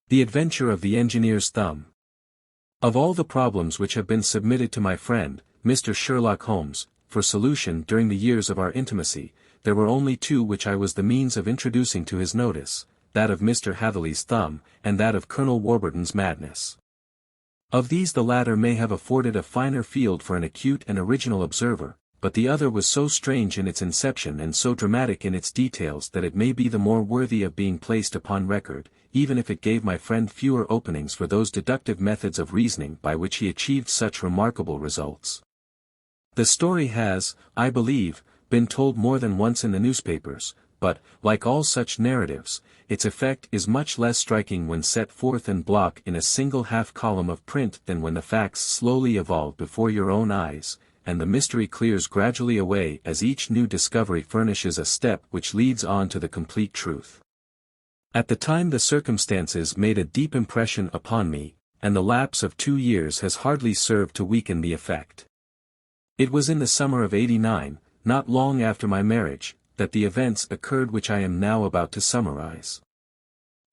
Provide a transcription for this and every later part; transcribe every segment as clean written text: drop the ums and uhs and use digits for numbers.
The Adventure of the Engineer's Thumb. Of all the problems which have been submitted to my friend, Mr. Sherlock Holmes, for solution during the years of our intimacy, there were only two which I was the means of introducing to his notice, that of Mr. Hatherley's thumb, and that of Colonel Warburton's madness. Of these the latter may have afforded a finer field for an acute and original observer, but the other was so strange in its inception and so dramatic in its details that it may be the more worthy of being placed upon record, even if it gave my friend fewer openings for those deductive methods of reasoning by which he achieved such remarkable results. The story has, I believe, been told more than once in the newspapers, but, like all such narratives, its effect is much less striking when set forth en bloc in a single half-column of print than when the facts slowly evolve before your own eyes, and the mystery clears gradually away as each new discovery furnishes a step which leads on to the complete truth. At the time the circumstances made a deep impression upon me, and the lapse of 2 years has hardly served to weaken the effect. It was in the summer of '89, not long after my marriage, that the events occurred which I am now about to summarize.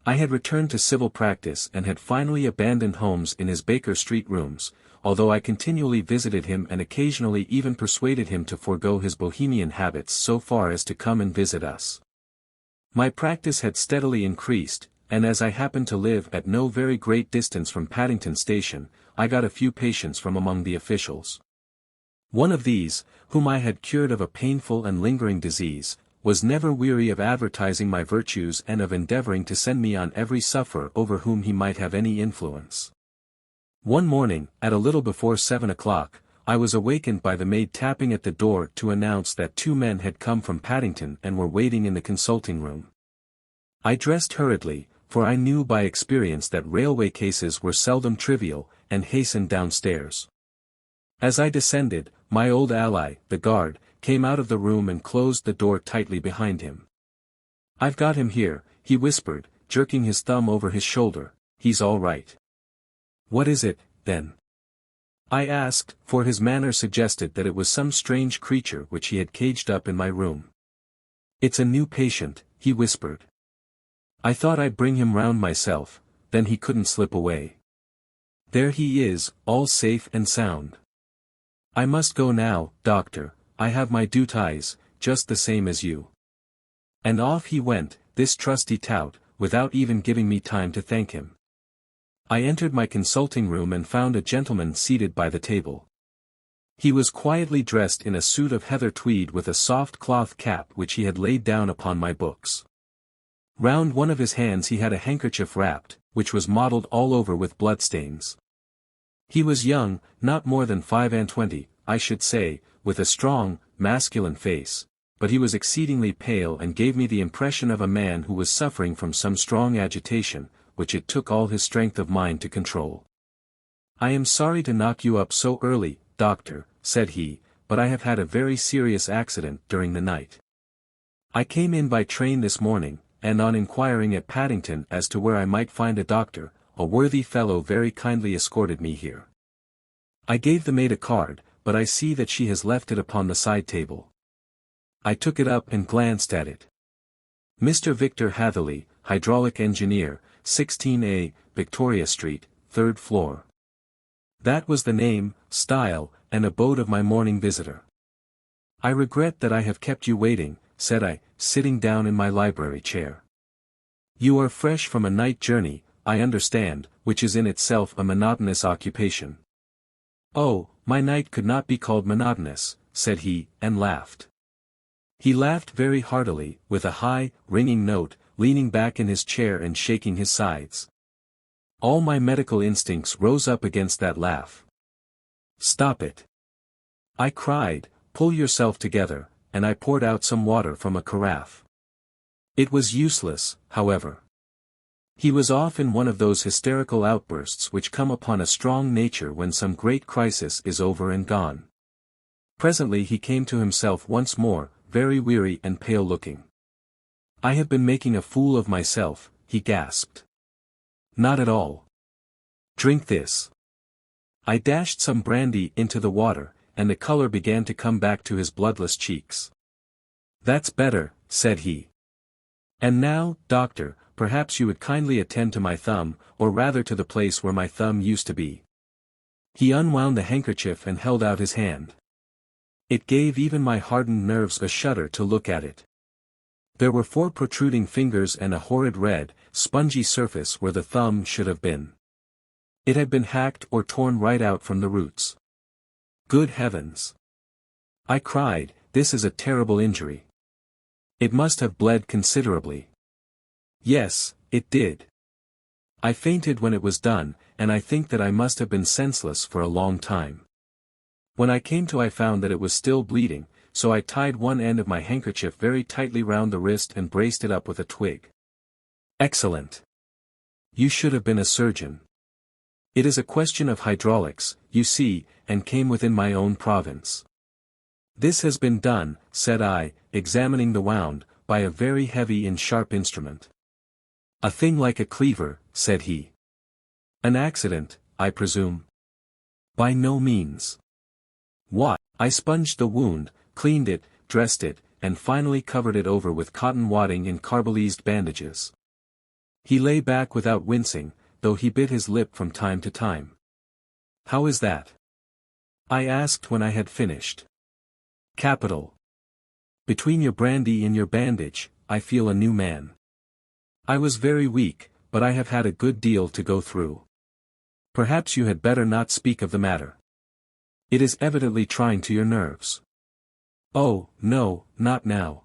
I had returned to civil practice and had finally abandoned Holmes in his Baker Street rooms, although I continually visited him and occasionally even persuaded him to forego his bohemian habits so far as to come and visit us. My practice had steadily increased, and as I happened to live at no very great distance from Paddington Station, I got a few patients from among the officials. One of these, whom I had cured of a painful and lingering disease, was never weary of advertising my virtues and of endeavoring to send me on every sufferer over whom he might have any influence. One morning, at a little before 7 o'clock, I was awakened by the maid tapping at the door to announce that 2 men had come from Paddington and were waiting in the consulting room. I dressed hurriedly, for I knew by experience that railway cases were seldom trivial, and hastened downstairs. As I descended, my old ally, the guard, came out of the room and closed the door tightly behind him. "I've got him here," he whispered, jerking his thumb over his shoulder. "He's all right." "What is it, then?" I asked, for his manner suggested that it was some strange creature which he had caged up in my room. "It's a new patient," he whispered. "I thought I'd bring him round myself, then he couldn't slip away. There he is, all safe and sound. I must go now, doctor, I have my duties, just the same as you." And off he went, this trusty tout, without even giving me time to thank him. I entered my consulting room and found a gentleman seated by the table. He was quietly dressed in a suit of heather tweed with a soft cloth cap which he had laid down upon my books. Round one of his hands he had a handkerchief wrapped, which was mottled all over with bloodstains. He was young, not more than 25, I should say, with a strong, masculine face, but he was exceedingly pale and gave me the impression of a man who was suffering from some strong agitation, which it took all his strength of mind to control. "I am sorry to knock you up so early, doctor," said he, "but I have had a very serious accident during the night. I came in by train this morning, and on inquiring at Paddington as to where I might find a doctor, a worthy fellow very kindly escorted me here. I gave the maid a card, but I see that she has left it upon the side table." I took it up and glanced at it. "Mr. Victor Hatherley, hydraulic engineer, 16A, Victoria Street, 3rd floor." That was the name, style, and abode of my morning visitor. "I regret that I have kept you waiting," said I, sitting down in my library chair. "You are fresh from a night journey, I understand, which is in itself a monotonous occupation." "Oh, my night could not be called monotonous," said he, and laughed. He laughed very heartily, with a high, ringing note, leaning back in his chair and shaking his sides. All my medical instincts rose up against that laugh. "Stop it!" I cried, "Pull yourself together," and I poured out some water from a carafe. It was useless, however. He was off in one of those hysterical outbursts which come upon a strong nature when some great crisis is over and gone. Presently he came to himself once more, very weary and pale-looking. "I have been making a fool of myself," he gasped. "Not at all. Drink this." I dashed some brandy into the water, and the color began to come back to his bloodless cheeks. "That's better," said he. "And now, doctor, perhaps you would kindly attend to my thumb, or rather to the place where my thumb used to be." He unwound the handkerchief and held out his hand. It gave even my hardened nerves a shudder to look at it. There were 4 protruding fingers and a horrid red, spongy surface where the thumb should have been. It had been hacked or torn right out from the roots. "Good heavens!" I cried, "this is a terrible injury. It must have bled considerably." "Yes, it did. I fainted when it was done, and I think that I must have been senseless for a long time. When I came to I found that it was still bleeding, so I tied one end of my handkerchief very tightly round the wrist and braced it up with a twig." "Excellent. You should have been a surgeon. It is a question of hydraulics, you see, and came within my own province." "This has been done," said I, examining the wound, "by a very heavy and sharp instrument." "A thing like a cleaver," said he. "An accident, I presume?" "By no means." "What?" I sponged the wound, cleaned it, dressed it, and finally covered it over with cotton wadding in carbolised bandages. He lay back without wincing, though he bit his lip from time to time. "How is that?" I asked when I had finished. "Capital. Between your brandy and your bandage, I feel a new man. I was very weak, but I have had a good deal to go through. Perhaps you had better not speak of the matter. It is evidently trying to your nerves." "Oh, no, not now.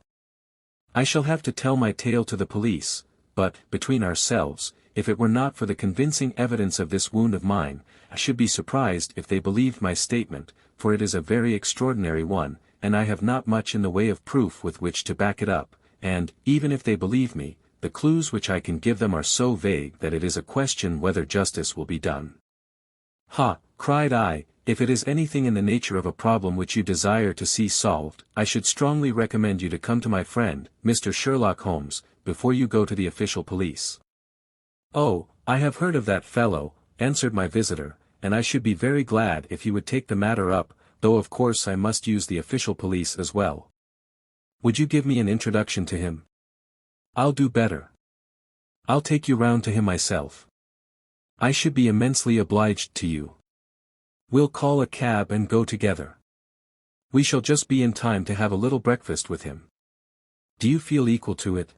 I shall have to tell my tale to the police, but, between ourselves, if it were not for the convincing evidence of this wound of mine, I should be surprised if they believed my statement, for it is a very extraordinary one, and I have not much in the way of proof with which to back it up, and, even if they believe me, the clues which I can give them are so vague that it is a question whether justice will be done." "Ha!" cried I, "if it is anything in the nature of a problem which you desire to see solved, I should strongly recommend you to come to my friend, Mr. Sherlock Holmes, before you go to the official police." "Oh, I have heard of that fellow," answered my visitor, "and I should be very glad if he would take the matter up, though of course I must use the official police as well. Would you give me an introduction to him?" "I'll do better. I'll take you round to him myself. I should be immensely obliged to you. We'll call a cab and go together. We shall just be in time to have a little breakfast with him. Do you feel equal to it?"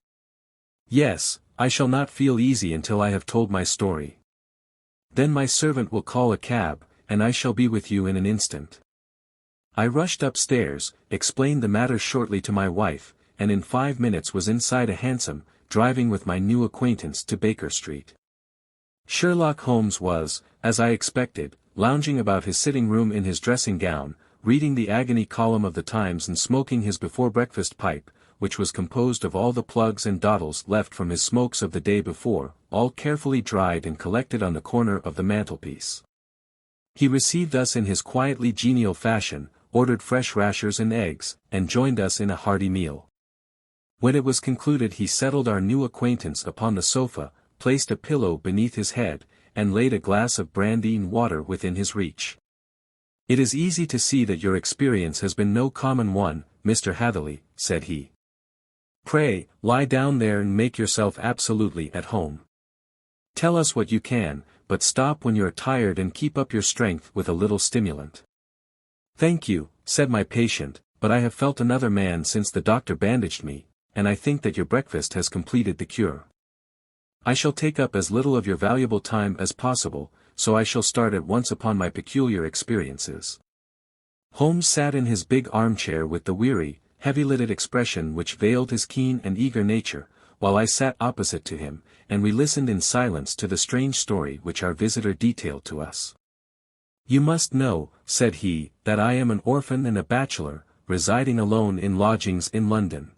"Yes, I shall not feel easy until I have told my story. Then my servant will call a cab, and I shall be with you in an instant." I rushed upstairs, explained the matter shortly to my wife, and in 5 minutes was inside a hansom, driving with my new acquaintance to Baker Street. Sherlock Holmes was, as I expected, lounging about his sitting room in his dressing gown, reading the agony column of the Times and smoking his before-breakfast pipe, which was composed of all the plugs and dawdles left from his smokes of the day before, all carefully dried and collected on the corner of the mantelpiece. He received us in his quietly genial fashion, ordered fresh rashers and eggs, and joined us in a hearty meal. When it was concluded he settled our new acquaintance upon the sofa, placed a pillow beneath his head, and laid a glass of brandy and water within his reach. "It is easy to see that your experience has been no common one, Mr. Hatherley," said he. "Pray, lie down there and make yourself absolutely at home. Tell us what you can, but stop when you are tired and keep up your strength with a little stimulant." "Thank you," said my patient, "but I have felt another man since the doctor bandaged me, and I think that your breakfast has completed the cure. I shall take up as little of your valuable time as possible, so I shall start at once upon my peculiar experiences." Holmes sat in his big armchair with the weary, heavy-lidded expression which veiled his keen and eager nature, while I sat opposite to him, and we listened in silence to the strange story which our visitor detailed to us. "You must know," said he, "that I am an orphan and a bachelor, residing alone in lodgings in London.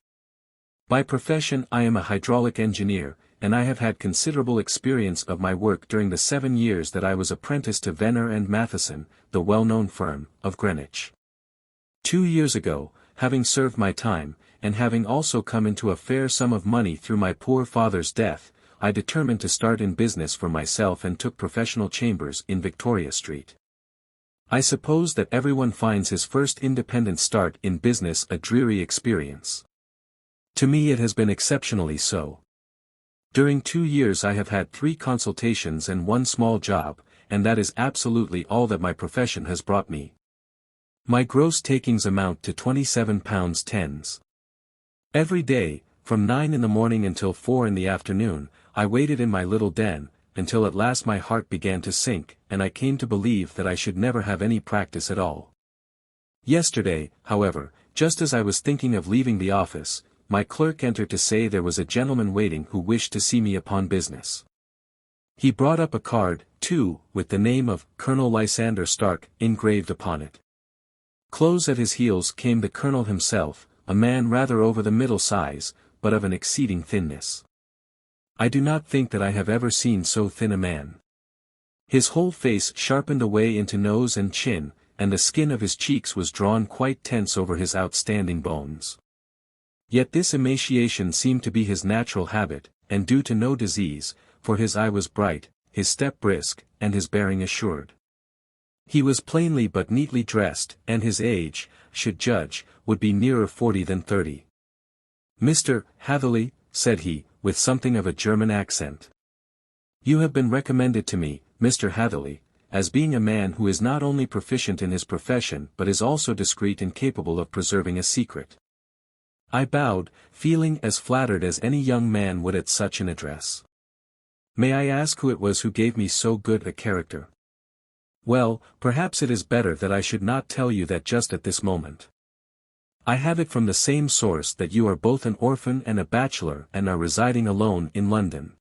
By profession I am a hydraulic engineer, and I have had considerable experience of my work during the 7 years that I was apprenticed to Venner and Matheson, the well-known firm, of Greenwich. 2 years ago, having served my time, and having also come into a fair sum of money through my poor father's death, I determined to start in business for myself and took professional chambers in Victoria Street. I suppose that everyone finds his first independent start in business a dreary experience. To me it has been exceptionally so. During 2 years I have had 3 consultations and 1 small job, and that is absolutely all that my profession has brought me. My gross takings amount to £27.10. Every day, from 9 in the morning until 4 in the afternoon, I waited in my little den, until at last my heart began to sink, and I came to believe that I should never have any practice at all. Yesterday, however, just as I was thinking of leaving the office, my clerk entered to say there was a gentleman waiting who wished to see me upon business. He brought up a card, too, with the name of Colonel Lysander Stark engraved upon it. Close at his heels came the colonel himself, a man rather over the middle size, but of an exceeding thinness. I do not think that I have ever seen so thin a man. His whole face sharpened away into nose and chin, and the skin of his cheeks was drawn quite tense over his outstanding bones. Yet this emaciation seemed to be his natural habit, and due to no disease, for his eye was bright, his step brisk, and his bearing assured. He was plainly but neatly dressed, and his age, should judge, would be nearer 40 than 30. "Mr. Hatherley," said he, with something of a German accent. "You have been recommended to me, Mr. Hatherley, as being a man who is not only proficient in his profession but is also discreet and capable of preserving a secret." I bowed, feeling as flattered as any young man would at such an address. "May I ask who it was who gave me so good a character?" "Well, perhaps it is better that I should not tell you that just at this moment. I have it from the same source that you are both an orphan and a bachelor and are residing alone in London."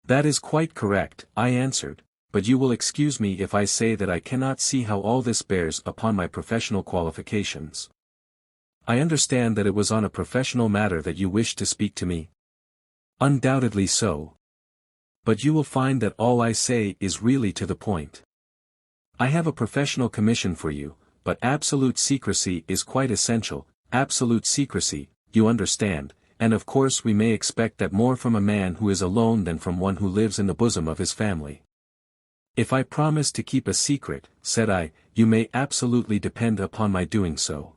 "That is quite correct," I answered, "but you will excuse me if I say that I cannot see how all this bears upon my professional qualifications." "I understand that it was on a professional matter that you wished to speak to me." "Undoubtedly so. But you will find that all I say is really to the point. I have a professional commission for you, but absolute secrecy is quite essential, absolute secrecy, you understand, and of course we may expect that more from a man who is alone than from one who lives in the bosom of his family." "If I promise to keep a secret," said I, "you may absolutely depend upon my doing so."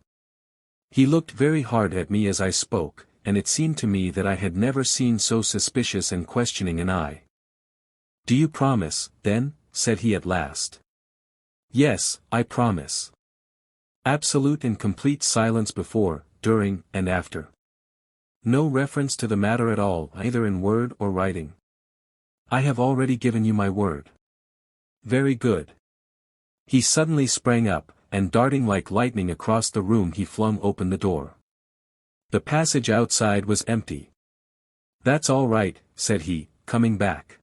He looked very hard at me as I spoke, and it seemed to me that I had never seen so suspicious and questioning an eye. "Do you promise, then?" said he at last. "Yes, I promise." Absolute and complete silence before, during, and after. No reference to the matter at all, either in word or writing. "I have already given you my word." "Very good." He suddenly sprang up, and darting like lightning across the room he flung open the door. The passage outside was empty. "That's all right," said he, coming back.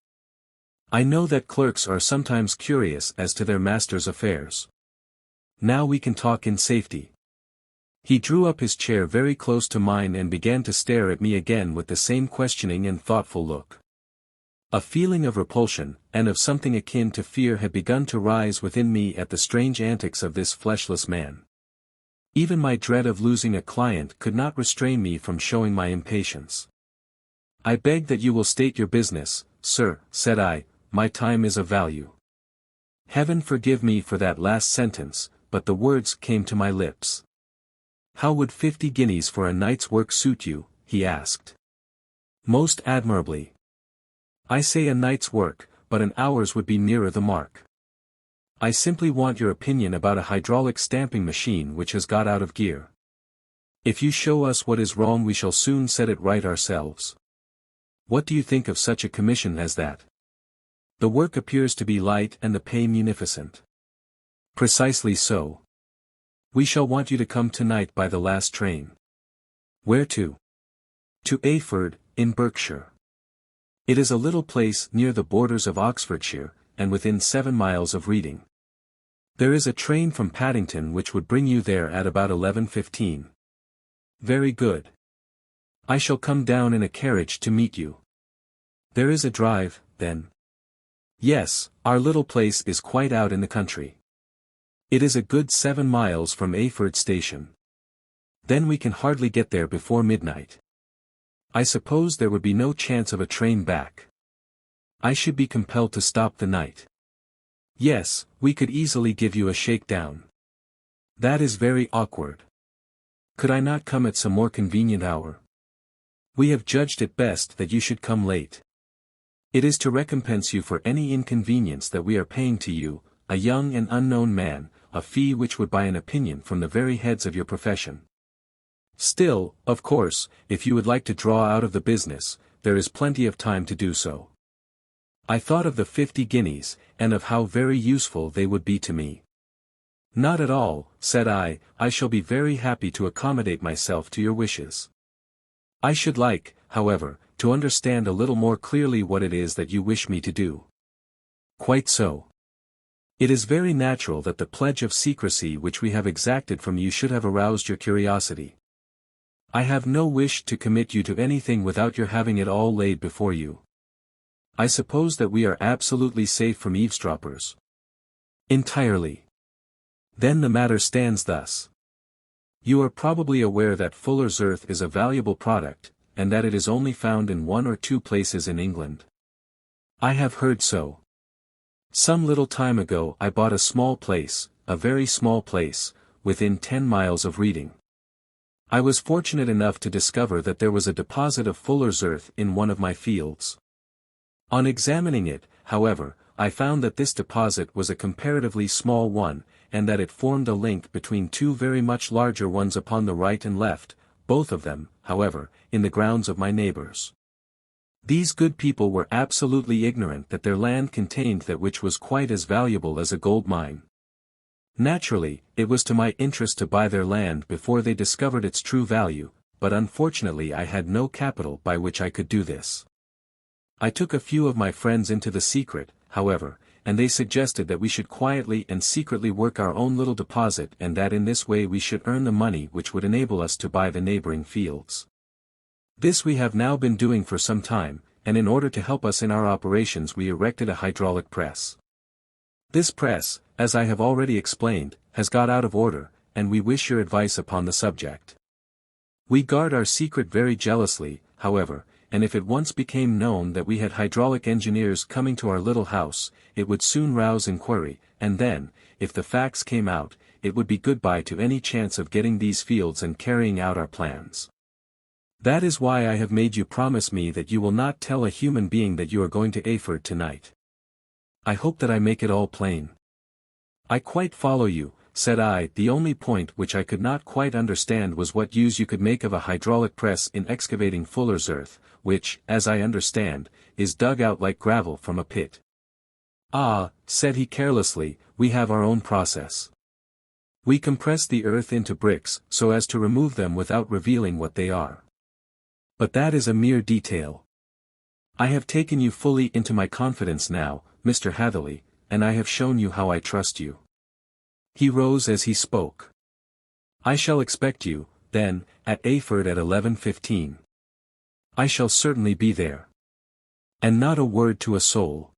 "I know that clerks are sometimes curious as to their master's affairs. Now we can talk in safety." He drew up his chair very close to mine and began to stare at me again with the same questioning and thoughtful look. A feeling of repulsion, and of something akin to fear had begun to rise within me at the strange antics of this fleshless man. Even my dread of losing a client could not restrain me from showing my impatience. "I beg that you will state your business, sir," said I, "my time is of value." Heaven forgive me for that last sentence, but the words came to my lips. "How would 50 guineas for a night's work suit you?" he asked. "Most admirably." "I say a night's work, but an hour's would be nearer the mark. I simply want your opinion about a hydraulic stamping machine which has got out of gear. If you show us what is wrong we shall soon set it right ourselves. What do you think of such a commission as that? The work appears to be light and the pay munificent." "Precisely so. We shall want you to come tonight by the last train." "Where to?" "To Ayford, in Berkshire. It is a little place near the borders of Oxfordshire, and within 7 miles of Reading. There is a train from Paddington which would bring you there at about 11:15. "Very good. I shall come down in a carriage to meet you." "There is a drive, then?" "Yes, our little place is quite out in the country. It is a good 7 miles from Ayford station. Then we can hardly get there before midnight. I suppose there would be no chance of a train back. I should be compelled to stop the night." "Yes, we could easily give you a shakedown." "That is very awkward. Could I not come at some more convenient hour?" We have judged it best that you should come late. It is to recompense you for any inconvenience that we are paying to you, a young and unknown man, a fee which would buy an opinion from the very heads of your profession. Still, of course, if you would like to draw out of the business, there is plenty of time to do so. I thought of the 50 guineas, and of how very useful they would be to me. Not at all, said I shall be very happy to accommodate myself to your wishes. I should like, however, to understand a little more clearly what it is that you wish me to do. Quite so. It is very natural that the pledge of secrecy which we have exacted from you should have aroused your curiosity. I have no wish to commit you to anything without your having it all laid before you. I suppose that we are absolutely safe from eavesdroppers. Entirely. Then the matter stands thus. You are probably aware that fuller's earth is a valuable product, and that it is only found in 1 or 2 places in England. I have heard so. Some little time ago I bought a small place, a very small place, within 10 miles of Reading. I was fortunate enough to discover that there was a deposit of fuller's earth in one of my fields. On examining it, however, I found that this deposit was a comparatively small one, and that it formed a link between 2 very much larger ones upon the right and left, both of them, however, in the grounds of my neighbors. These good people were absolutely ignorant that their land contained that which was quite as valuable as a gold mine. Naturally, it was to my interest to buy their land before they discovered its true value, but unfortunately I had no capital by which I could do this. I took a few of my friends into the secret, however, and they suggested that we should quietly and secretly work our own little deposit and that in this way we should earn the money which would enable us to buy the neighboring fields. This we have now been doing for some time, and in order to help us in our operations we erected a hydraulic press. This press, as I have already explained, has got out of order, and we wish your advice upon the subject. We guard our secret very jealously, however, and if it once became known that we had hydraulic engineers coming to our little house, it would soon rouse inquiry, and then, if the facts came out, it would be goodbye to any chance of getting these fields and carrying out our plans. That is why I have made you promise me that you will not tell a human being that you are going to Ayford tonight. I hope that I make it all plain. I quite follow you, said I. The only point which I could not quite understand was what use you could make of a hydraulic press in excavating fuller's earth, which, as I understand, is dug out like gravel from a pit. Ah, said he carelessly, we have our own process. We compress the earth into bricks so as to remove them without revealing what they are. But that is a mere detail. I have taken you fully into my confidence now, Mr. Hatherley, and I have shown you how I trust you. He rose as he spoke. I shall expect you, then, at Ayford at 11:15. I shall certainly be there. And not a word to a soul.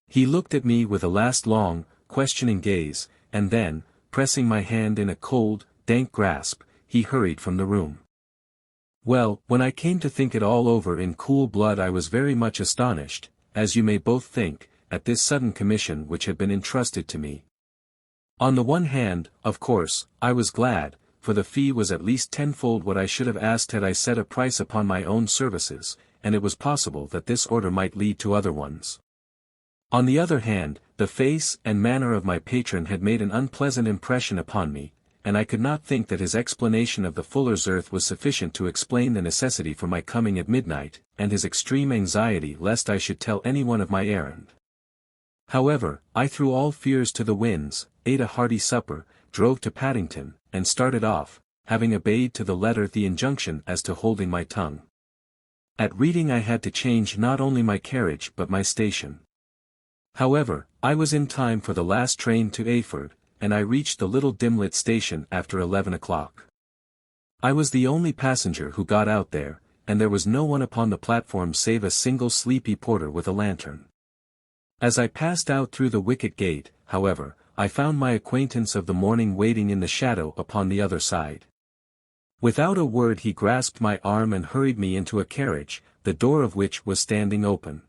He looked at me with a last long, questioning gaze, and then, pressing my hand in a cold, dank grasp, he hurried from the room. Well, when I came to think it all over in cool blood I was very much astonished, as you may both think, at this sudden commission which had been entrusted to me. On the one hand, of course, I was glad, for the fee was at least tenfold what I should have asked had I set a price upon my own services, and it was possible that this order might lead to other ones. On the other hand, the face and manner of my patron had made an unpleasant impression upon me, and I could not think that his explanation of the fuller's earth was sufficient to explain the necessity for my coming at midnight, and his extreme anxiety lest I should tell anyone of my errand. However, I threw all fears to the winds, ate a hearty supper, drove to Paddington, and started off, having obeyed to the letter the injunction as to holding my tongue. At Reading I had to change not only my carriage but my station. However, I was in time for the last train to Ayford, and I reached the little dim-lit station after 11 o'clock. I was the only passenger who got out there, and there was no one upon the platform save a single sleepy porter with a lantern. As I passed out through the wicket gate, however, I found my acquaintance of the morning waiting in the shadow upon the other side. Without a word he grasped my arm and hurried me into a carriage, the door of which was standing open.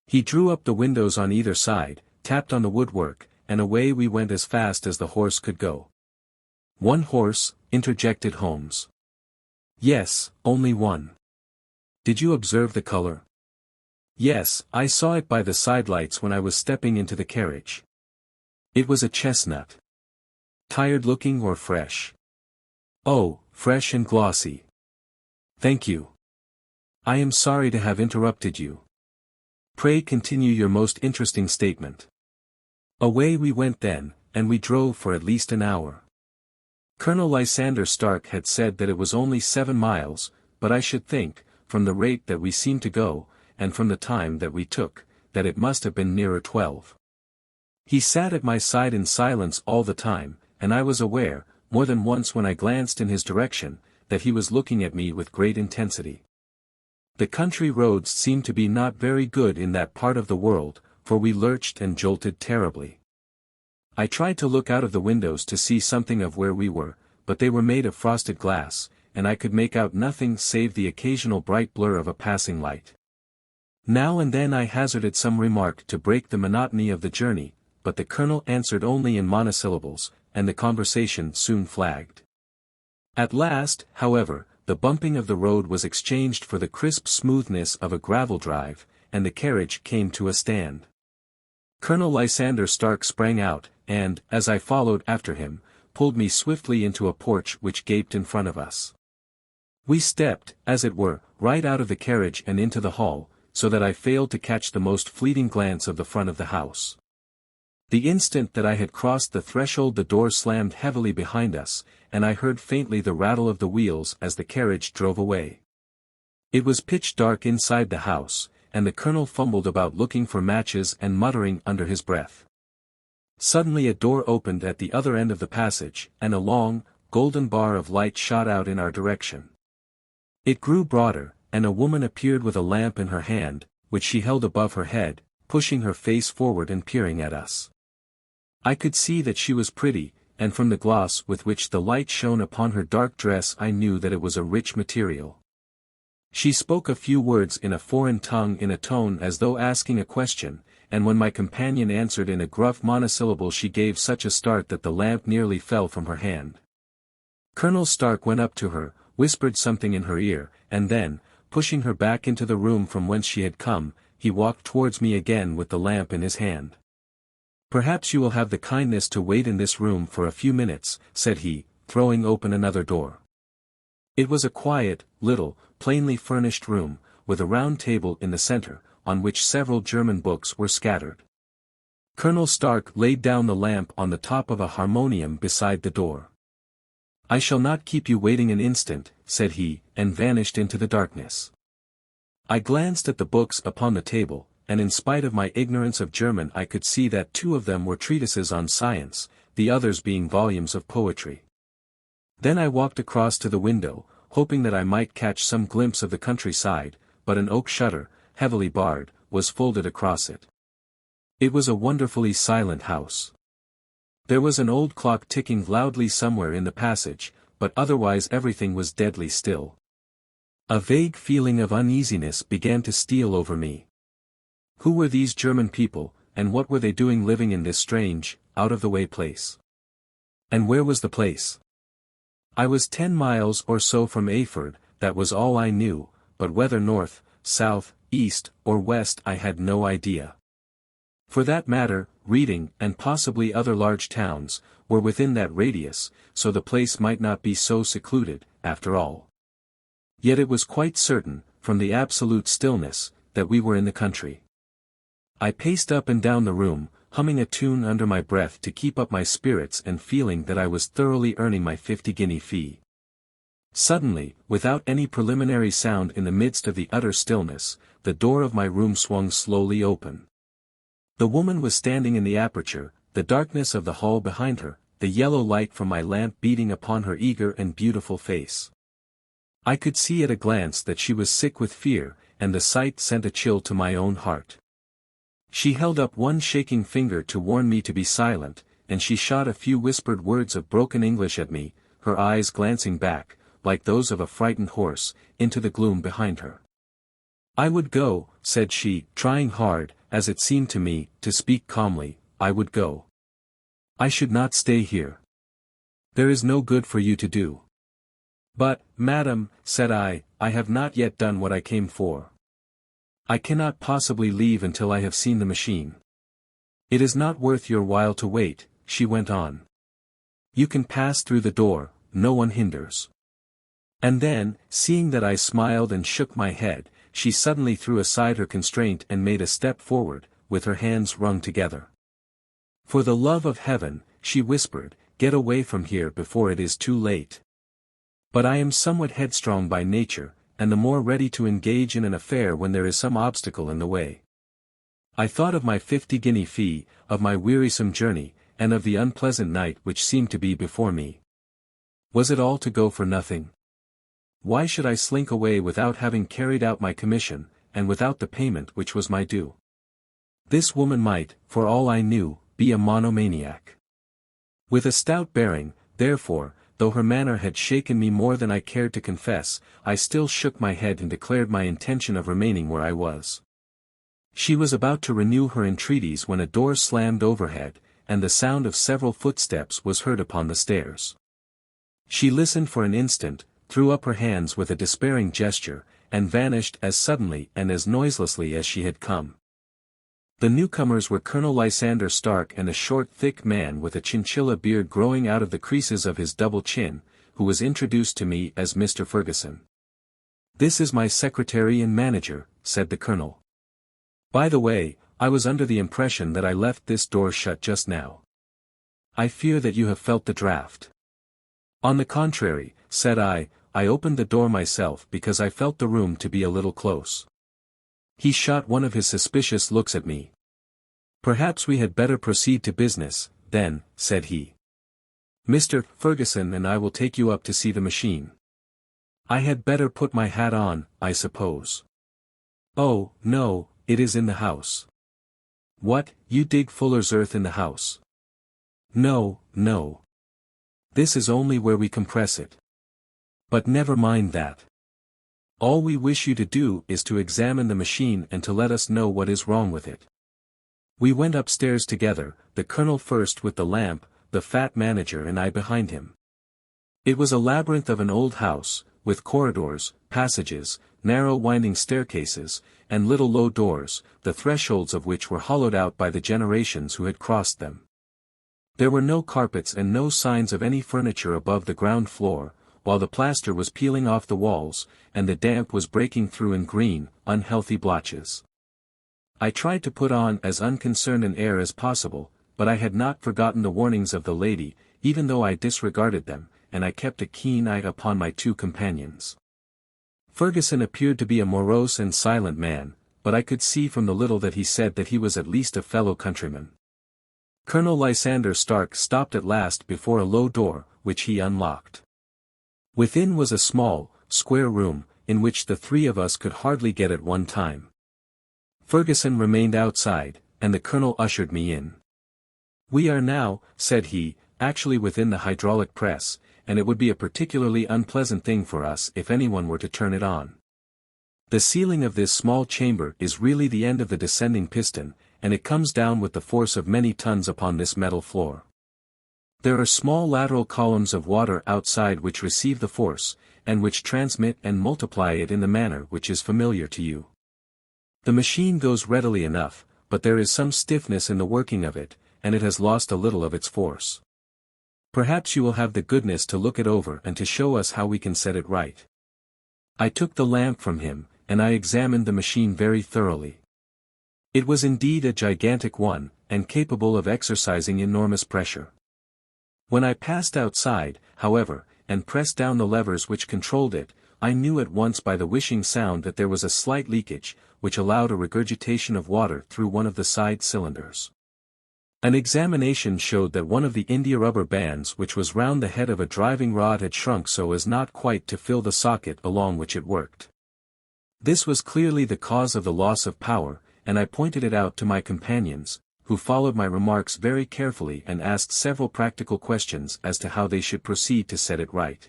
He drew up the windows on either side, tapped on the woodwork, and away we went as fast as the horse could go. One horse, interjected Holmes. Yes, only one. Did you observe the color? Yes, I saw it by the sidelights when I was stepping into the carriage. It was a chestnut. Tired looking or fresh? Oh, fresh and glossy. Thank you. I am sorry to have interrupted you. Pray continue your most interesting statement. Away we went then, and we drove for at least an hour. Colonel Lysander Stark had said that it was only 7 miles, but I should think, from the rate that we seemed to go, and from the time that we took, that it must have been nearer 12. He sat at my side in silence all the time, and I was aware, more than once when I glanced in his direction, that he was looking at me with great intensity. The country roads seemed to be not very good in that part of the world, for we lurched and jolted terribly. I tried to look out of the windows to see something of where we were, but they were made of frosted glass, and I could make out nothing save the occasional bright blur of a passing light. Now and then I hazarded some remark to break the monotony of the journey, but the colonel answered only in monosyllables, and the conversation soon flagged. At last, however, the bumping of the road was exchanged for the crisp smoothness of a gravel drive, and the carriage came to a stand. Colonel Lysander Stark sprang out, and, as I followed after him, pulled me swiftly into a porch which gaped in front of us. We stepped, as it were, right out of the carriage and into the hall, so that I failed to catch the most fleeting glance of the front of the house. The instant that I had crossed the threshold the door slammed heavily behind us, and I heard faintly the rattle of the wheels as the carriage drove away. It was pitch dark inside the house, and the colonel fumbled about looking for matches and muttering under his breath. Suddenly a door opened at the other end of the passage, and a long, golden bar of light shot out in our direction. It grew broader, and a woman appeared with a lamp in her hand, which she held above her head, pushing her face forward and peering at us. I could see that she was pretty, and from the gloss with which the light shone upon her dark dress I knew that it was a rich material. She spoke a few words in a foreign tongue in a tone as though asking a question, and when my companion answered in a gruff monosyllable she gave such a start that the lamp nearly fell from her hand. Colonel Stark went up to her, whispered something in her ear, and then, pushing her back into the room from whence she had come, he walked towards me again with the lamp in his hand. "Perhaps you will have the kindness to wait in this room for a few minutes," said he, throwing open another door. It was a quiet, little, plainly furnished room, with a round table in the center, on which several German books were scattered. Colonel Stark laid down the lamp on the top of a harmonium beside the door. "I shall not keep you waiting an instant," said he, and vanished into the darkness. I glanced at the books upon the table, and in spite of my ignorance of German I could see that 2 of them were treatises on science, the others being volumes of poetry. Then I walked across to the window, hoping that I might catch some glimpse of the countryside, but an oak shutter, heavily barred, was folded across it. It was a wonderfully silent house. There was an old clock ticking loudly somewhere in the passage, but otherwise everything was deadly still. A vague feeling of uneasiness began to steal over me. Who were these German people, and what were they doing living in this strange, out-of-the-way place? And where was the place? I was 10 miles or so from Eyford, that was all I knew, but whether north, south, east, or west I had no idea. For that matter, Reading, and possibly other large towns, were within that radius, so the place might not be so secluded, after all. Yet it was quite certain, from the absolute stillness, that we were in the country. I paced up and down the room, humming a tune under my breath to keep up my spirits and feeling that I was thoroughly earning my 50-guinea fee. Suddenly, without any preliminary sound in the midst of the utter stillness, the door of my room swung slowly open. The woman was standing in the aperture, the darkness of the hall behind her, the yellow light from my lamp beating upon her eager and beautiful face. I could see at a glance that she was sick with fear, and the sight sent a chill to my own heart. She held up one shaking finger to warn me to be silent, and she shot a few whispered words of broken English at me, her eyes glancing back, like those of a frightened horse, into the gloom behind her. "I would go," said she, trying hard, as it seemed to me, to speak calmly, "I would go. I should not stay here. There is no good for you to do. But, madam, said I have not yet done what I came for. I cannot possibly leave until I have seen the machine. It is not worth your while to wait, she went on. You can pass through the door, no one hinders. And then, seeing that I smiled and shook my head, she suddenly threw aside her constraint and made a step forward, with her hands wrung together. For the love of heaven, she whispered, get away from here before it is too late. But I am somewhat headstrong by nature, and the more ready to engage in an affair when there is some obstacle in the way. I thought of my 50-guinea fee, of my wearisome journey, and of the unpleasant night which seemed to be before me. Was it all to go for nothing? Why should I slink away without having carried out my commission, and without the payment which was my due? This woman might, for all I knew, be a monomaniac. With a stout bearing, therefore, though her manner had shaken me more than I cared to confess, I still shook my head and declared my intention of remaining where I was. She was about to renew her entreaties when a door slammed overhead, and the sound of several footsteps was heard upon the stairs. She listened for an instant, threw up her hands with a despairing gesture, and vanished as suddenly and as noiselessly as she had come. The newcomers were Colonel Lysander Stark and a short thick man with a chinchilla beard growing out of the creases of his double chin, who was introduced to me as Mr. Ferguson. This is my secretary and manager, said the colonel. By the way, I was under the impression that I left this door shut just now. I fear that you have felt the draught. On the contrary, said I opened the door myself because I felt the room to be a little close. He shot one of his suspicious looks at me. Perhaps we had better proceed to business, then, said he. Mr. Ferguson and I will take you up to see the machine. I had better put my hat on, I suppose. Oh, no, it is in the house. What, you dig fuller's earth in the house? No, no. This is only where we compress it. But never mind that. All we wish you to do is to examine the machine and to let us know what is wrong with it. We went upstairs together, the colonel first with the lamp, the fat manager and I behind him. It was a labyrinth of an old house, with corridors, passages, narrow winding staircases, and little low doors, the thresholds of which were hollowed out by the generations who had crossed them. There were no carpets and no signs of any furniture above the ground floor, while the plaster was peeling off the walls, and the damp was breaking through in green, unhealthy blotches. I tried to put on as unconcerned an air as possible, but I had not forgotten the warnings of the lady, even though I disregarded them, and I kept a keen eye upon my two companions. Ferguson appeared to be a morose and silent man, but I could see from the little that he said that he was at least a fellow countryman. Colonel Lysander Stark stopped at last before a low door, which he unlocked. Within was a small, square room, in which the three of us could hardly get at one time. Ferguson remained outside, and the colonel ushered me in. We are now, said he, actually within the hydraulic press, and it would be a particularly unpleasant thing for us if anyone were to turn it on. The ceiling of this small chamber is really the end of the descending piston, and it comes down with the force of many tons upon this metal floor. There are small lateral columns of water outside which receive the force, and which transmit and multiply it in the manner which is familiar to you. The machine goes readily enough, but there is some stiffness in the working of it, and it has lost a little of its force. Perhaps you will have the goodness to look it over and to show us how we can set it right. I took the lamp from him, and I examined the machine very thoroughly. It was indeed a gigantic one, and capable of exercising enormous pressure. When I passed outside, however, and pressed down the levers which controlled it, I knew at once by the whishing sound that there was a slight leakage, which allowed a regurgitation of water through one of the side cylinders. An examination showed that one of the india rubber bands which was round the head of a driving rod had shrunk so as not quite to fill the socket along which it worked. This was clearly the cause of the loss of power, and I pointed it out to my companions, who followed my remarks very carefully and asked several practical questions as to how they should proceed to set it right.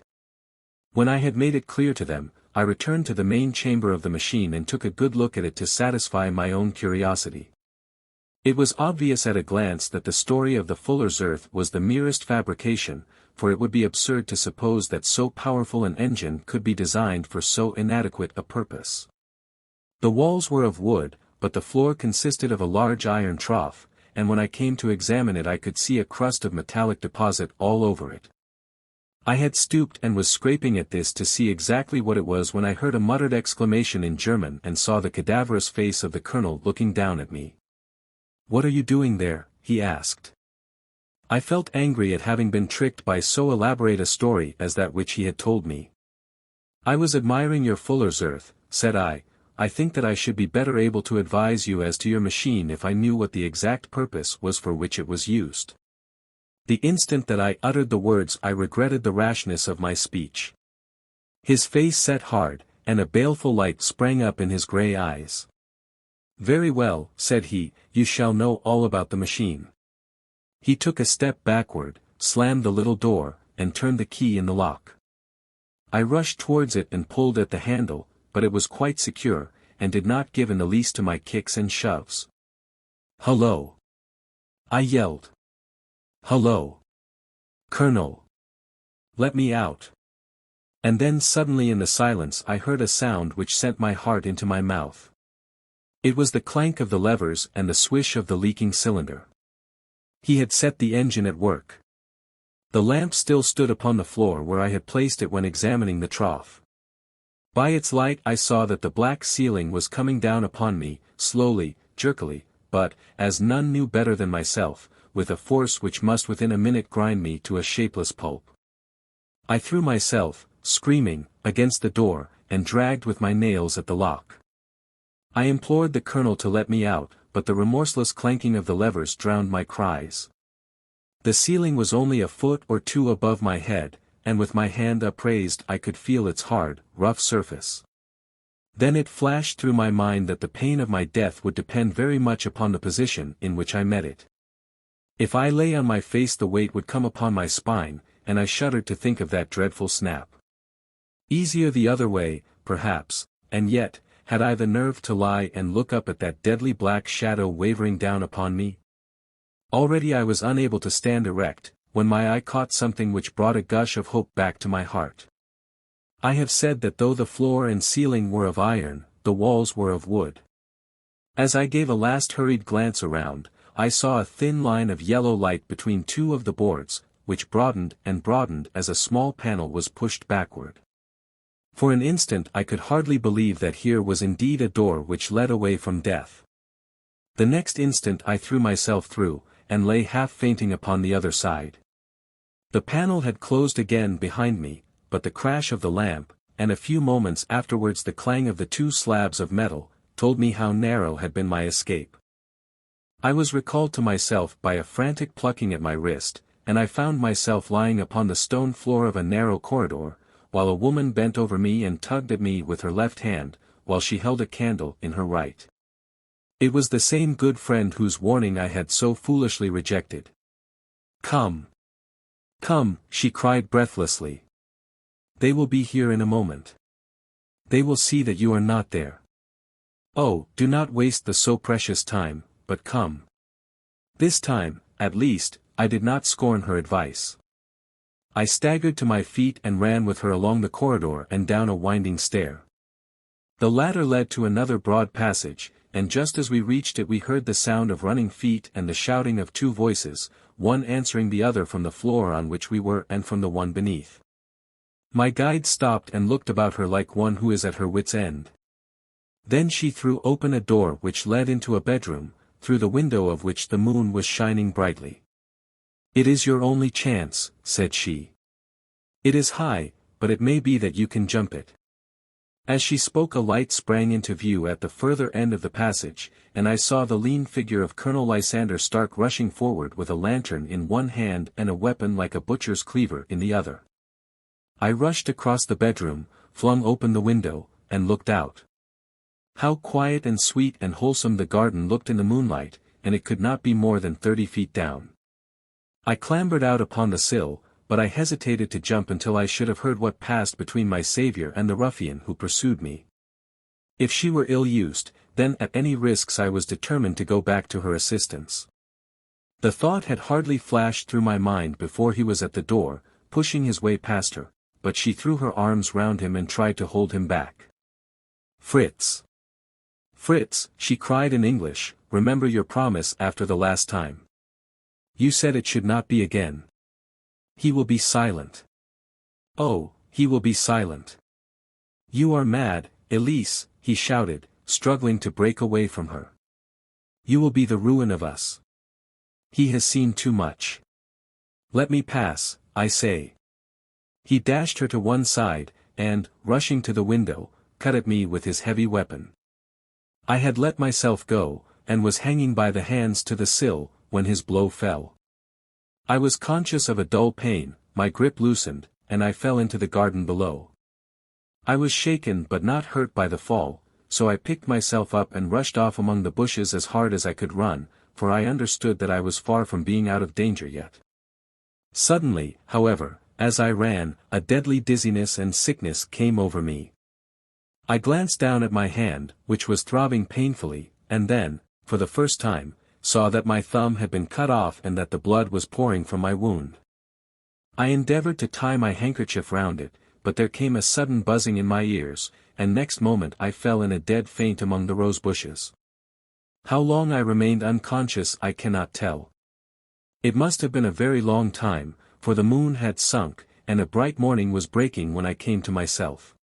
When I had made it clear to them, I returned to the main chamber of the machine and took a good look at it to satisfy my own curiosity. It was obvious at a glance that the story of the fuller's earth was the merest fabrication, for it would be absurd to suppose that so powerful an engine could be designed for so inadequate a purpose. The walls were of wood, but the floor consisted of a large iron trough, and when I came to examine it I could see a crust of metallic deposit all over it. I had stooped and was scraping at this to see exactly what it was when I heard a muttered exclamation in German and saw the cadaverous face of the colonel looking down at me. "What are you doing there?" he asked. I felt angry at having been tricked by so elaborate a story as that which he had told me. "I was admiring your fuller's earth," said I. "I think that I should be better able to advise you as to your machine if I knew what the exact purpose was for which it was used." The instant that I uttered the words I regretted the rashness of my speech. His face set hard, and a baleful light sprang up in his grey eyes. "Very well," said he, "you shall know all about the machine." He took a step backward, slammed the little door, and turned the key in the lock. I rushed towards it and pulled at the handle, but it was quite secure, and did not give in the least to my kicks and shoves. "Hullo!" I yelled. "Hullo! Colonel! Let me out!" And then suddenly in the silence I heard a sound which sent my heart into my mouth. It was the clank of the levers and the swish of the leaking cylinder. He had set the engine at work. The lamp still stood upon the floor where I had placed it when examining the trough. By its light I saw that the black ceiling was coming down upon me, slowly, jerkily, but, as none knew better than myself, with a force which must within a minute grind me to a shapeless pulp. I threw myself, screaming, against the door, and dragged with my nails at the lock. I implored the colonel to let me out, but the remorseless clanking of the levers drowned my cries. The ceiling was only a foot or two above my head, and with my hand upraised I could feel its hard, rough surface. Then it flashed through my mind that the pain of my death would depend very much upon the position in which I met it. If I lay on my face the weight would come upon my spine, and I shuddered to think of that dreadful snap. Easier the other way, perhaps, and yet, had I the nerve to lie and look up at that deadly black shadow wavering down upon me? Already I was unable to stand erect, when my eye caught something which brought a gush of hope back to my heart. I have said that though the floor and ceiling were of iron, the walls were of wood. As I gave a last hurried glance around, I saw a thin line of yellow light between two of the boards, which broadened and broadened as a small panel was pushed backward. For an instant I could hardly believe that here was indeed a door which led away from death. The next instant I threw myself through, and lay half fainting upon the other side. The panel had closed again behind me, but the crash of the lamp, and a few moments afterwards the clang of the two slabs of metal, told me how narrow had been my escape. I was recalled to myself by a frantic plucking at my wrist, and I found myself lying upon the stone floor of a narrow corridor, while a woman bent over me and tugged at me with her left hand, while she held a candle in her right. It was the same good friend whose warning I had so foolishly rejected. "Come! Come!" she cried breathlessly. "They will be here in a moment. They will see that you are not there. Oh, do not waste the so precious time, but come." This time, at least, I did not scorn her advice. I staggered to my feet and ran with her along the corridor and down a winding stair. The latter led to another broad passage, and just as we reached it we heard the sound of running feet and the shouting of two voices, one answering the other from the floor on which we were and from the one beneath. My guide stopped and looked about her like one who is at her wit's end. Then she threw open a door which led into a bedroom, through the window of which the moon was shining brightly. "It is your only chance," said she. "It is high, but it may be that you can jump it." As she spoke a light sprang into view at the further end of the passage, and I saw the lean figure of Colonel Lysander Stark rushing forward with a lantern in one hand and a weapon like a butcher's cleaver in the other. I rushed across the bedroom, flung open the window, and looked out. How quiet and sweet and wholesome the garden looked in the moonlight, and it could not be more than 30 feet down. I clambered out upon the sill, but I hesitated to jump until I should have heard what passed between my saviour and the ruffian who pursued me. If she were ill-used, then at any risks I was determined to go back to her assistance. The thought had hardly flashed through my mind before he was at the door, pushing his way past her, but she threw her arms round him and tried to hold him back. "Fritz! Fritz," she cried in English, "remember your promise after the last time. You said it should not be again. He will be silent. Oh, he will be silent. You are mad, Elise," he shouted, struggling to break away from her. "You will be the ruin of us. He has seen too much. Let me pass, I say." He dashed her to one side, and, rushing to the window, cut at me with his heavy weapon. I had let myself go, and was hanging by the hands to the sill, when his blow fell. I was conscious of a dull pain, my grip loosened, and I fell into the garden below. I was shaken but not hurt by the fall, so I picked myself up and rushed off among the bushes as hard as I could run, for I understood that I was far from being out of danger yet. Suddenly, however, as I ran, a deadly dizziness and sickness came over me. I glanced down at my hand, which was throbbing painfully, and then, for the first time, saw that my thumb had been cut off and that the blood was pouring from my wound. I endeavored to tie my handkerchief round it, but there came a sudden buzzing in my ears, and next moment I fell in a dead faint among the rose bushes. How long I remained unconscious I cannot tell. It must have been a very long time, for the moon had sunk, and a bright morning was breaking when I came to myself.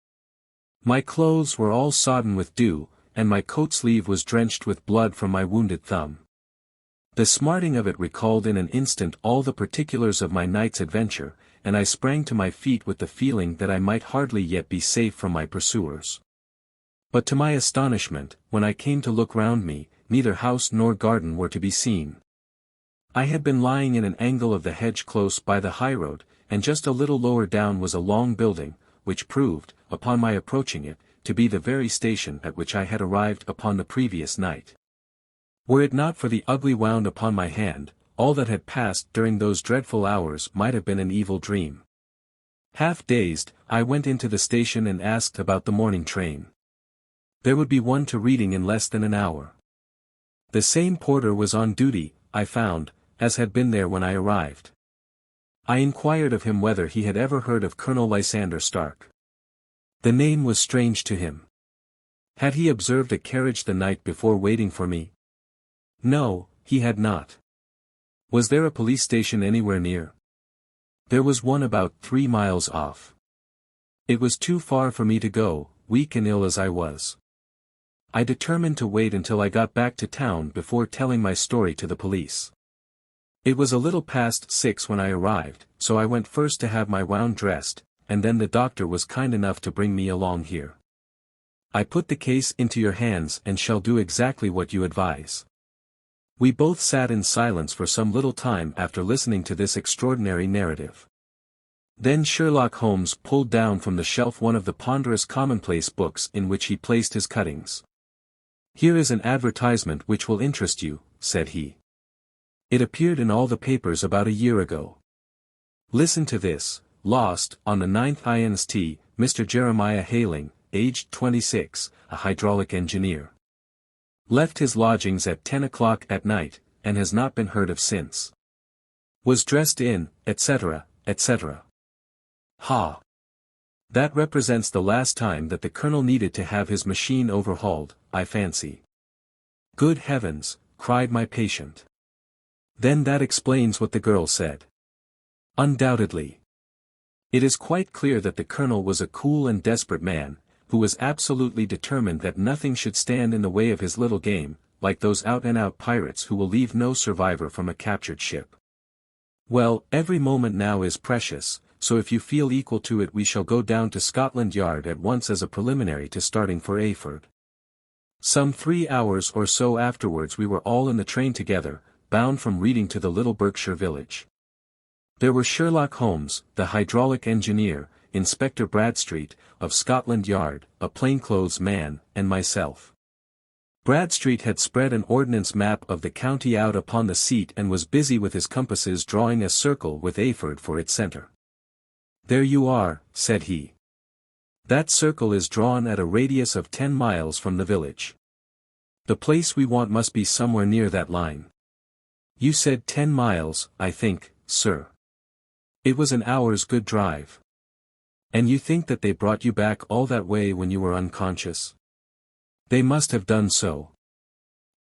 My clothes were all sodden with dew, and my coat sleeve was drenched with blood from my wounded thumb. The smarting of it recalled in an instant all the particulars of my night's adventure, and I sprang to my feet with the feeling that I might hardly yet be safe from my pursuers. But to my astonishment, when I came to look round me, neither house nor garden were to be seen. I had been lying in an angle of the hedge close by the highroad, and just a little lower down was a long building, which proved, upon my approaching it, to be the very station at which I had arrived upon the previous night. Were it not for the ugly wound upon my hand, all that had passed during those dreadful hours might have been an evil dream. Half dazed, I went into the station and asked about the morning train. There would be one to Reading in less than an hour. The same porter was on duty, I found, as had been there when I arrived. I inquired of him whether he had ever heard of Colonel Lysander Stark. The name was strange to him. Had he observed a carriage the night before waiting for me? No, he had not. Was there a police station anywhere near? There was one about 3 miles off. It was too far for me to go, weak and ill as I was. I determined to wait until I got back to town before telling my story to the police. It was a little past 6 when I arrived, so I went first to have my wound dressed, and then the doctor was kind enough to bring me along here. I put the case into your hands and shall do exactly what you advise. We both sat in silence for some little time after listening to this extraordinary narrative. Then Sherlock Holmes pulled down from the shelf one of the ponderous commonplace books in which he placed his cuttings. "Here is an advertisement which will interest you," said he. "It appeared in all the papers about a year ago. Listen to this: lost, on the 9th inst, Mr. Jeremiah Hayling, aged 26, a hydraulic engineer. Left his lodgings at 10 o'clock at night, and has not been heard of since. Was dressed in, etc., etc. Ha! That represents the last time that the colonel needed to have his machine overhauled, I fancy." "Good heavens," cried my patient. "Then that explains what the girl said." "Undoubtedly. It is quite clear that the colonel was a cool and desperate man, who was absolutely determined that nothing should stand in the way of his little game, like those out-and-out pirates who will leave no survivor from a captured ship. Well, every moment now is precious, so if you feel equal to it we shall go down to Scotland Yard at once as a preliminary to starting for Ayford." Some 3 hours or so afterwards we were all in the train together, bound from Reading to the little Berkshire village. There were Sherlock Holmes, the hydraulic engineer, Inspector Bradstreet, of Scotland Yard, a plainclothes man, and myself. Bradstreet had spread an ordnance map of the county out upon the seat and was busy with his compasses drawing a circle with Ayford for its center. "There you are," said he. "That circle is drawn at a radius of 10 miles from the village. The place we want must be somewhere near that line. You said 10 miles, I think, sir." It was an hour's good drive. And you think that they brought you back all that way when you were unconscious? They must have done so.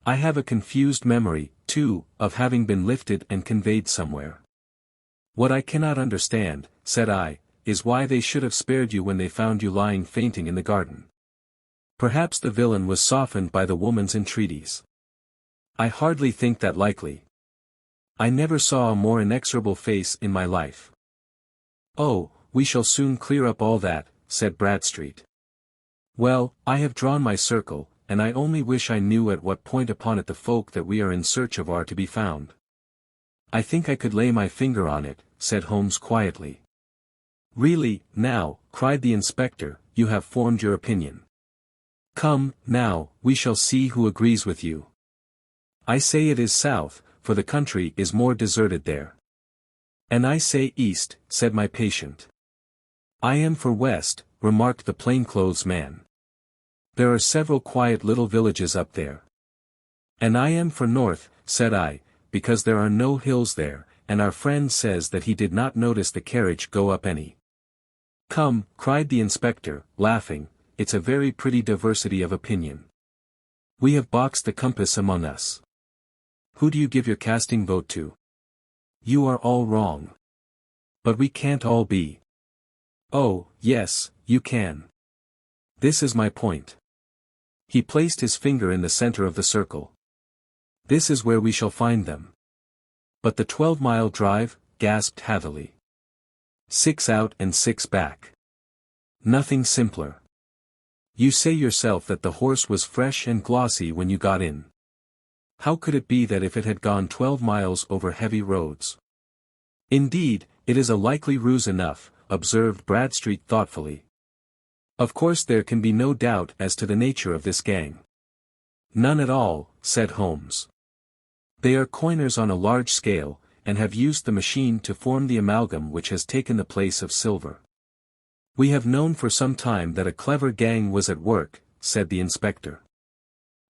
I have a confused memory, too, of having been lifted and conveyed somewhere. What I cannot understand, said I, is why they should have spared you when they found you lying fainting in the garden. Perhaps the villain was softened by the woman's entreaties. I hardly think that likely. I never saw a more inexorable face in my life. Oh, we shall soon clear up all that, said Bradstreet. Well, I have drawn my circle, and I only wish I knew at what point upon it the folk that we are in search of are to be found. I think I could lay my finger on it, said Holmes quietly. Really, now, cried the inspector, you have formed your opinion. Come, now, we shall see who agrees with you. I say it is south, for the country is more deserted there. And I say east, said my patient. I am for west, remarked the plainclothes man. There are several quiet little villages up there. And I am for north, said I, because there are no hills there, and our friend says that he did not notice the carriage go up any. Come, cried the inspector, laughing, it's a very pretty diversity of opinion. We have boxed the compass among us. Who do you give your casting vote to? You are all wrong. But we can't all be. Oh, yes, you can. This is my point. He placed his finger in the center of the circle. This is where we shall find them. But the 12-mile drive, gasped Hatherley. 6 out and 6 back. Nothing simpler. You say yourself that the horse was fresh and glossy when you got in. How could it be that if it had gone 12 miles over heavy roads? Indeed, it is a likely ruse enough, observed Bradstreet thoughtfully. Of course there can be no doubt as to the nature of this gang. None at all, said Holmes. They are coiners on a large scale, and have used the machine to form the amalgam which has taken the place of silver. We have known for some time that a clever gang was at work, said the inspector.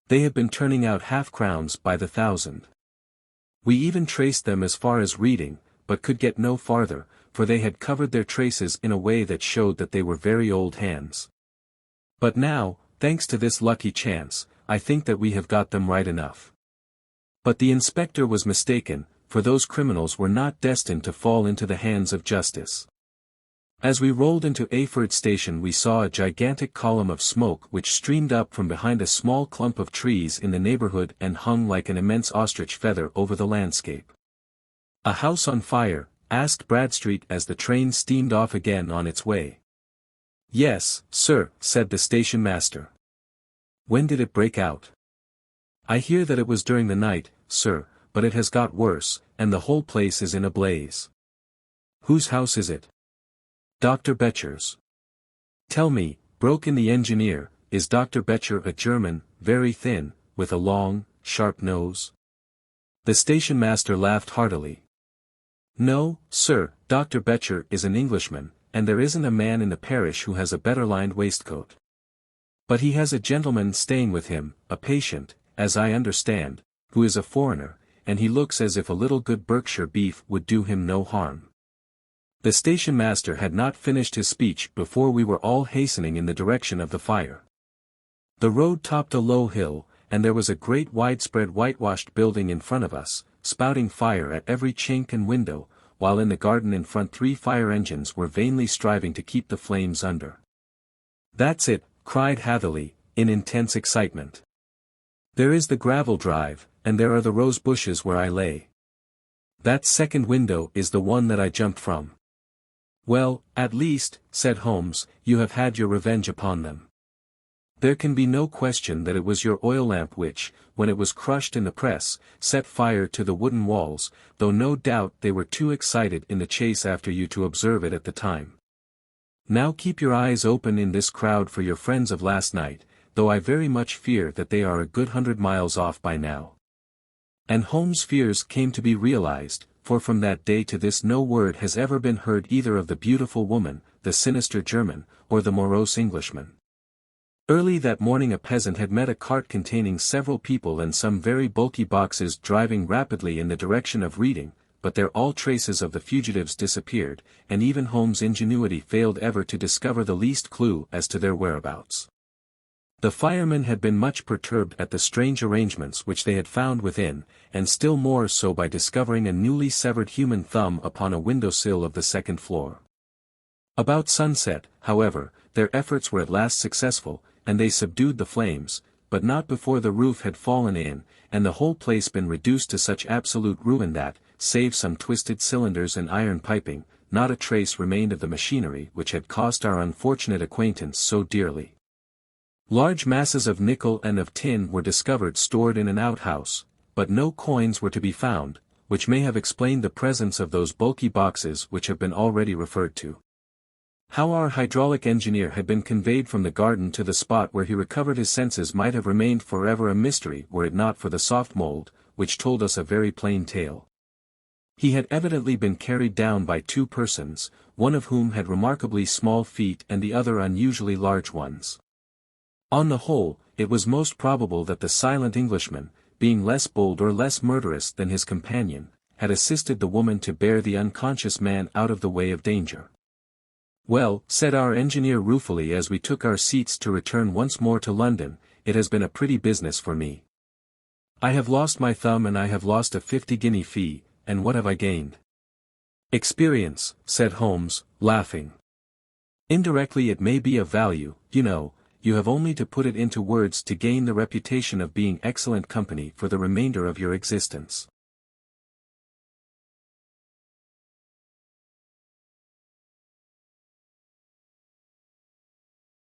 They have been turning out half-crowns by the thousand. We even traced them as far as Reading, but could get no farther, for they had covered their traces in a way that showed that they were very old hands. But now, thanks to this lucky chance, I think that we have got them right enough. But the inspector was mistaken, for those criminals were not destined to fall into the hands of justice. As we rolled into Ayford Station we saw a gigantic column of smoke which streamed up from behind a small clump of trees in the neighborhood and hung like an immense ostrich feather over the landscape. A house on fire? Asked Bradstreet as the train steamed off again on its way. Yes, sir, said the station master. When did it break out? I hear that it was during the night, sir, but it has got worse, and the whole place is in a blaze. Whose house is it? Dr. Becher's. Tell me, broke in the engineer, is Dr. Becher a German, very thin, with a long, sharp nose? The station master laughed heartily. No, sir, Dr. Becher is an Englishman, and there isn't a man in the parish who has a better lined waistcoat. But he has a gentleman staying with him, a patient, as I understand, who is a foreigner, and he looks as if a little good Berkshire beef would do him no harm. The station master had not finished his speech before we were all hastening in the direction of the fire. The road topped a low hill, and there was a great widespread whitewashed building in front of us, spouting fire at every chink and window, while in the garden in front 3 fire engines were vainly striving to keep the flames under. That's it, cried Hatherley, in intense excitement. There is the gravel drive, and there are the rose bushes where I lay. That second window is the one that I jumped from. Well, at least, said Holmes, you have had your revenge upon them. There can be no question that it was your oil lamp which, when it was crushed in the press, set fire to the wooden walls, though no doubt they were too excited in the chase after you to observe it at the time. Now keep your eyes open in this crowd for your friends of last night, though I very much fear that they are a good 100 miles off by now. And Holmes' fears came to be realized, for from that day to this no word has ever been heard either of the beautiful woman, the sinister German, or the morose Englishman. Early that morning a peasant had met a cart containing several people and some very bulky boxes driving rapidly in the direction of Reading, but there all traces of the fugitives disappeared, and even Holmes' ingenuity failed ever to discover the least clue as to their whereabouts. The firemen had been much perturbed at the strange arrangements which they had found within, and still more so by discovering a newly severed human thumb upon a windowsill of the second floor. About sunset, however, their efforts were at last successful, and they subdued the flames, but not before the roof had fallen in, and the whole place been reduced to such absolute ruin that, save some twisted cylinders and iron piping, not a trace remained of the machinery which had cost our unfortunate acquaintance so dearly. Large masses of nickel and of tin were discovered stored in an outhouse, but no coins were to be found, which may have explained the presence of those bulky boxes which have been already referred to. How our hydraulic engineer had been conveyed from the garden to the spot where he recovered his senses might have remained forever a mystery were it not for the soft mold, which told us a very plain tale. He had evidently been carried down by two persons, one of whom had remarkably small feet and the other unusually large ones. On the whole, it was most probable that the silent Englishman, being less bold or less murderous than his companion, had assisted the woman to bear the unconscious man out of the way of danger. "Well," said our engineer ruefully as we took our seats to return once more to London, "it has been a pretty business for me. I have lost my thumb and I have lost a 50-guinea fee, and what have I gained?" "Experience," said Holmes, laughing. "Indirectly it may be of value, you know, you have only to put it into words to gain the reputation of being excellent company for the remainder of your existence."